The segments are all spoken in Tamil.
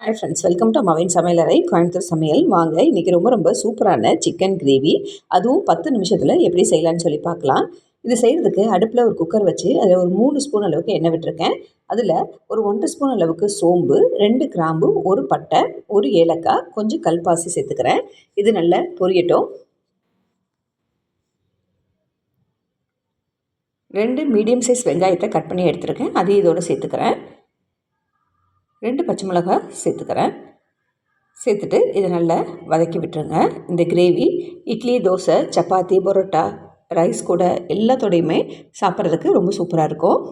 ஹாய் ஃப்ரெண்ட்ஸ், வெல்கம் டு அம்மாவின் சமையலறை கோயம்புத்தூர் சமையல். வாங்க இன்றைக்கி ரொம்ப சூப்பரான சிக்கன் கிரேவி, அதுவும் 10 நிமிஷத்தில் எப்படி செய்யலான்னு சொல்லி பார்க்கலாம். இது செய்கிறதுக்கு அடுப்பில் ஒரு குக்கர் வச்சு அதில் ஒரு 3 ஸ்பூன் அளவுக்கு எண்ணெய் விட்டுருக்கேன். அதில் ஒரு 1 ஸ்பூன் அளவுக்கு சோம்பு, 2 கிராம்பு, 1 பட்டை, 1 ஏலக்காய், கொஞ்சம் கல்பாசி சேர்த்துக்கிறேன். இது நல்லா பொரியட்டும். 2 மீடியம் சைஸ் வெங்காயத்தை கட் பண்ணி எடுத்துருக்கேன், அதையும் இதோடு சேர்த்துக்கிறேன். 2 பச்சை மிளகாய் சேர்த்துக்கிறேன். சேர்த்துட்டு இதை நல்லா வதக்கி விட்டுருங்க. இந்த கிரேவி இட்லி, தோசை, சப்பாத்தி, பரோட்டா, ரைஸ் கூட எல்லாத்தோடையுமே சாப்பிட்றதுக்கு ரொம்ப சூப்பராக இருக்கும்.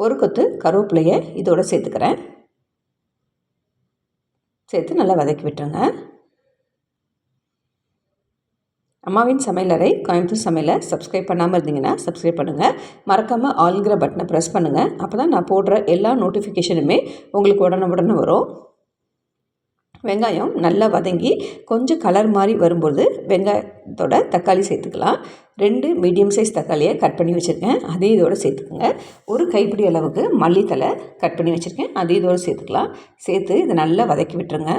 ஒரு கொத்து கருவேப்பிலையை இதோடு சேர்த்துக்கிறேன். சேர்த்து நல்லா வதக்கி விட்டுருங்க. அம்மாவின் சமையலறை கோயம்புத்தூர் சமையலை சப்ஸ்கிரைப் பண்ணாமல் இருந்தீங்கன்னா சப்ஸ்கிரைப் பண்ணுங்கள். மறக்காமல் ஆல்ங்கிற பட்டனை ப்ரெஸ் பண்ணுங்கள். அப்போ தான் நான் போடுற எல்லா நோட்டிஃபிகேஷனுமே உங்களுக்கு உடனே வரும். வெங்காயம் நல்லா வதங்கி கொஞ்சம் கலர் மாதிரி வரும்போது வெங்காயத்தோட தக்காளி சேர்த்துக்கலாம். 2 மீடியம் சைஸ் தக்காளியை கட் பண்ணி வச்சுருக்கேன், அதையும் இதோடு சேர்த்துக்குங்க. ஒரு கைப்பிடி அளவுக்கு மல்லித்தலை கட் பண்ணி வச்சுருக்கேன், அதையும் இதோடு சேர்த்துக்கலாம். சேர்த்து இதை நல்லா வதக்கி விட்டுருங்க.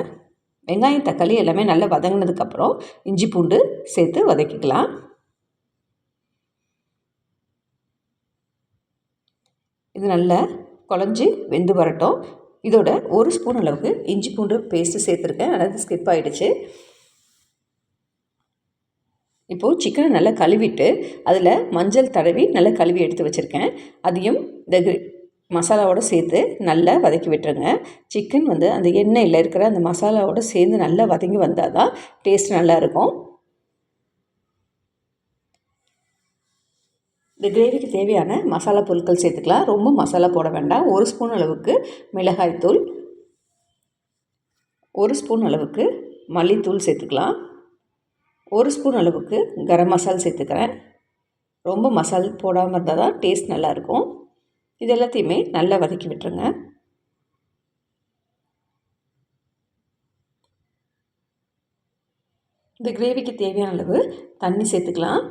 வெங்காயம், தக்காளி எல்லாமே நல்லா வதங்கினதுக்கப்புறம் இஞ்சி பூண்டு சேர்த்து வதக்கிக்கலாம். இது நல்லா குழஞ்சி வெந்து வரட்டும். இதோட 1 ஸ்பூன் அளவுக்கு இஞ்சி பூண்டு பேஸ்ட்டு சேர்த்துருக்கேன், அதாவது ஸ்கிப் ஆகிடுச்சு. இப்போது சிக்கனை நல்லா கழுவிட்டு அதில் மஞ்சள் தடவி நல்லா கழுவி எடுத்து வச்சுருக்கேன். அதையும் இந்த மசாலாவோடு சேர்த்து நல்லா வதக்கி விட்டுருங்க. சிக்கன் அந்த எண்ணெயில் இருக்கிற அந்த மசாலாவோடு சேர்ந்து நல்லா வதங்கி வந்தால் தான் டேஸ்ட் நல்லாயிருக்கும். இந்த கிரேவிக்கு தேவையான மசாலா பொருட்கள் சேர்த்துக்கலாம். ரொம்ப மசாலா போட வேண்டாம். 1 ஸ்பூன் அளவுக்கு மிளகாய்த்தூள், 1 ஸ்பூன் அளவுக்கு மல்லித்தூள் சேர்த்துக்கலாம். 1 ஸ்பூன் அளவுக்கு கரம் மசாலா சேர்த்துக்கிறேன். ரொம்ப மசாலா போடாமல் இருந்தால் தான் டேஸ்ட் நல்லாயிருக்கும். இது எல்லாத்தையுமே நல்லா வதக்கி விட்டுருங்க. இந்த கிரேவிக்கு தேவையான அளவு தண்ணி சேர்த்துக்கலாம்.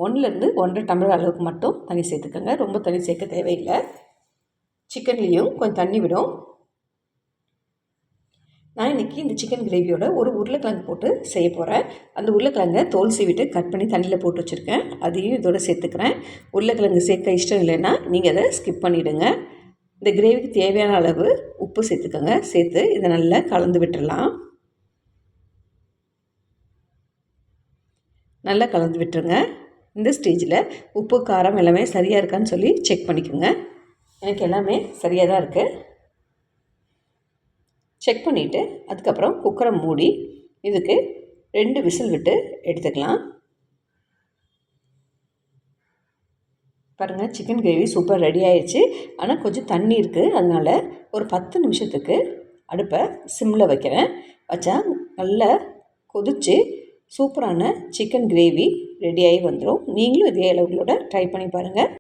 1லேருந்து 1.5 டம்ளர் அளவுக்கு மட்டும் தண்ணி சேர்த்துக்கோங்க. ரொம்ப தண்ணி சேர்க்க தேவையில்லை. சிக்கன்லேயும் கொஞ்சம் தண்ணி விடும். நான் இன்றைக்கி இந்த சிக்கன் கிரேவியோட ஒரு உருளைக்கிழங்கு போட்டு செய்ய போகிறேன். அந்த உருளைக்கிழங்கை தோல் சீவிட்டு கட் பண்ணி தண்ணியில் போட்டு வச்சுருக்கேன், அதையும் இதோடு சேர்த்துக்கிறேன். உருளைக்கிழங்கு சேர்க்க இஷ்டம் இல்லைன்னா நீங்கள் அதை ஸ்கிப் பண்ணிவிடுங்க. இந்த கிரேவிக்கு தேவையான அளவு உப்பு சேர்த்துக்கோங்க. சேர்த்து இதை நல்லா கலந்து விட்டுடலாம். நல்லா கலந்து விட்டுருங்க. இந்த ஸ்டேஜில் உப்பு, காரம் எல்லாமே சரியாக இருக்கான்னு சொல்லி செக் பண்ணிக்கோங்க. எனக்கு எல்லாமே சரியாக தான் இருக்குது. செக் பண்ணிவிட்டு அதுக்கப்புறம் குக்கரை மூடி இதுக்கு 2 விசில் விட்டு எடுத்துக்கலாம். பாருங்கள், சிக்கன் கிரேவி சூப்பர் ரெடி ஆயிடுச்சு. ஆனால் கொஞ்சம் தண்ணி இருக்குது, அதனால் ஒரு 10 நிமிஷத்துக்கு அடுப்பை சிம்மில் வைக்கிறேன். வச்சா நல்லா கொதித்து சூப்பரான சிக்கன் கிரேவி ரெடியாகி வந்துடும். நீங்களும் இதே அளவுகளோட ட்ரை பண்ணி பாருங்கள்.